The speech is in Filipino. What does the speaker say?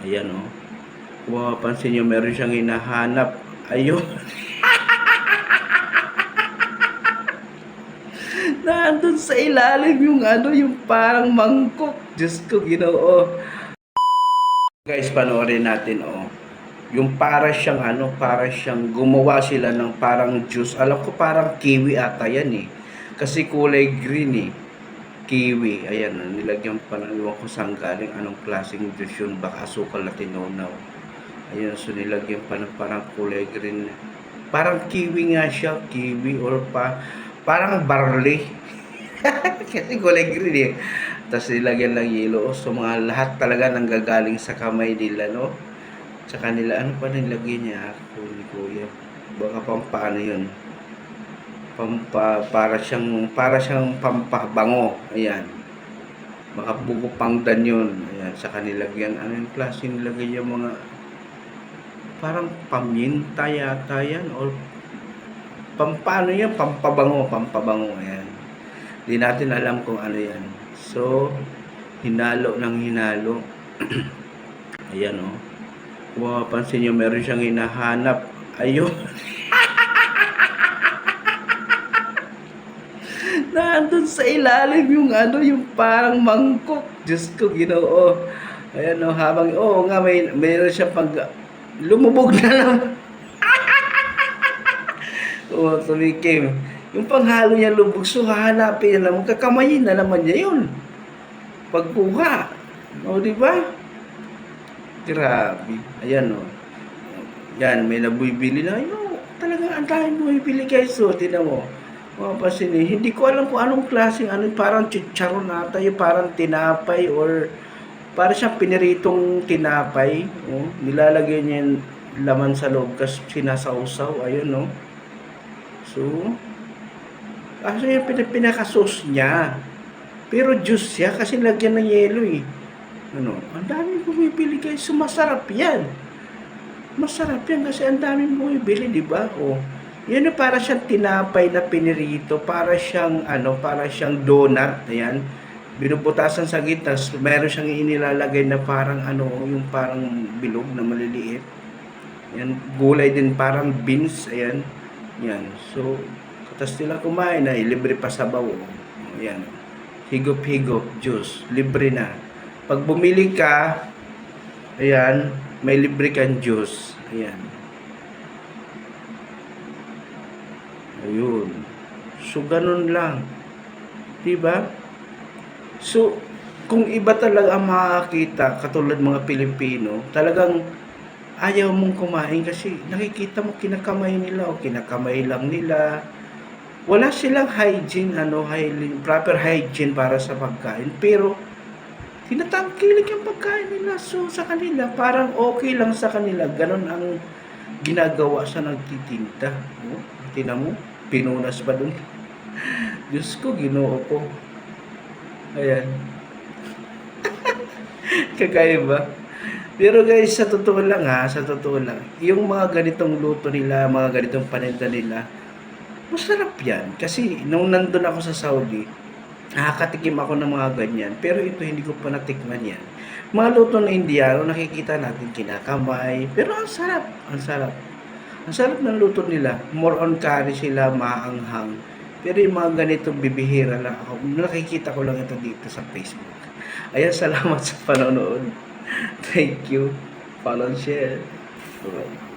Ayan o. Kung mapapansin nyo, meron siyang hinahanap. Ayun. Nandun sa ilalim yung yung parang mangkok. Diyos ko, Ginoo. Guys, panoorin natin yung para siyang para siyang gumawa sila ng parang juice. Alam ko parang kiwi ata yan eh. Kasi kulay green eh. Kiwi. Ayan, nilagyan pa ng iwan ko saan galing. Anong klaseng juice yun. Baka asukal na tinunaw. Ayan, so nilagyan pa ng parang kulay green. Parang kiwi nga siya. Kiwi or parang barley. Kasi kulay green eh. Tapos nilagyan lang yelo. So mga lahat talaga nanggagaling sa kamay nila, no? Tsaka nila, ano pa nilagay niya? Ako ni Kuya. Baka pampaano yun. Para siyang pampabango. Ayan. Baka buko pangdan yun. Ayan. Saka nilagyan, ano yung klase nilagay yung mga parang paminta yata yan. Or pampano yan? Pampabango. Ayan. Di natin alam kung ano yan. So, hinalo ng hinalo. Ayan o. Kung mapapansin nyo, meron siyang hinahanap. Ayun. Nandun sa ilalim yung yung parang mangkok. Diyos ko, Ginoo. Ayan o, habang, nga, mayroon siya pag lumubog na lang. Tumikim. Yung panghalo niya lubog, so hahanapin na naman, kakamayin na naman niya yun. Pagkuha. O, di ba? Grabe. Ayan o. Yan, may nabibili na. Talaga, ang dahil bumibili guys. So, tinan mo. Mapapasin eh. Hindi ko alam kung anong klaseng parang chicharon ata, yung parang tinapay or parang siyang piniritong tinapay. Nilalagay niya yung laman sa loob kasi sinasawsaw. Ayun, no? So, kasi yung pinakasos niya. Pero juice siya kasi lagyan ng yelo eh. Ang daming bumibili guys. So, masarap yan. Masarap yan kasi ang daming bumibili, di ba? Yan na para siyang tinapay na pinirito, para siyang para siyang donut, ayan. Binubutasan sa gitna, meron siyang inilalagay na parang yung parang bilog na maliliit. Yan, gulay din parang beans, ayan. Yan. So, katas nila kumain na, libre pa sabaw. Ayan. Higop-higop juice, libre na. Pag bumili ka, ayan, may libre kang juice. Ayan. Ayun. So, ganun lang. Diba? So, kung iba talaga ang makakita, katulad mga Pilipino, talagang ayaw mong kumain kasi nakikita mo kinakamay nila o kinakamay lang nila. Wala silang hygiene, proper hygiene para sa pagkain. Pero, tinatangkilik yung pagkain nila. So, sa kanila, parang okay lang sa kanila. Ganon ang ginagawa sa nagtitinda. Tinan mo, pinunas pa dun. Diyos ko, Ginoo ko. Ayan. Kakaiba. Pero guys, sa totoo lang yung mga ganitong luto nila, mga ganitong paninda nila, masarap yan. Kasi, nung nandun ako sa Saudi, nakakatikim ako ng mga ganyan. Pero ito, hindi ko pa natikman yan. Mga luto na Indiano, nakikita natin kinakamay. Pero ang sarap. Ang sarap. Ang sarap ng luto nila. More on curry sila, maanghang. Pero yung mga ganitong bibihira lang ako. Nakikita ko lang ito dito sa Facebook. Ayan, salamat sa panonood. Thank you. Follow and share. Bye-bye.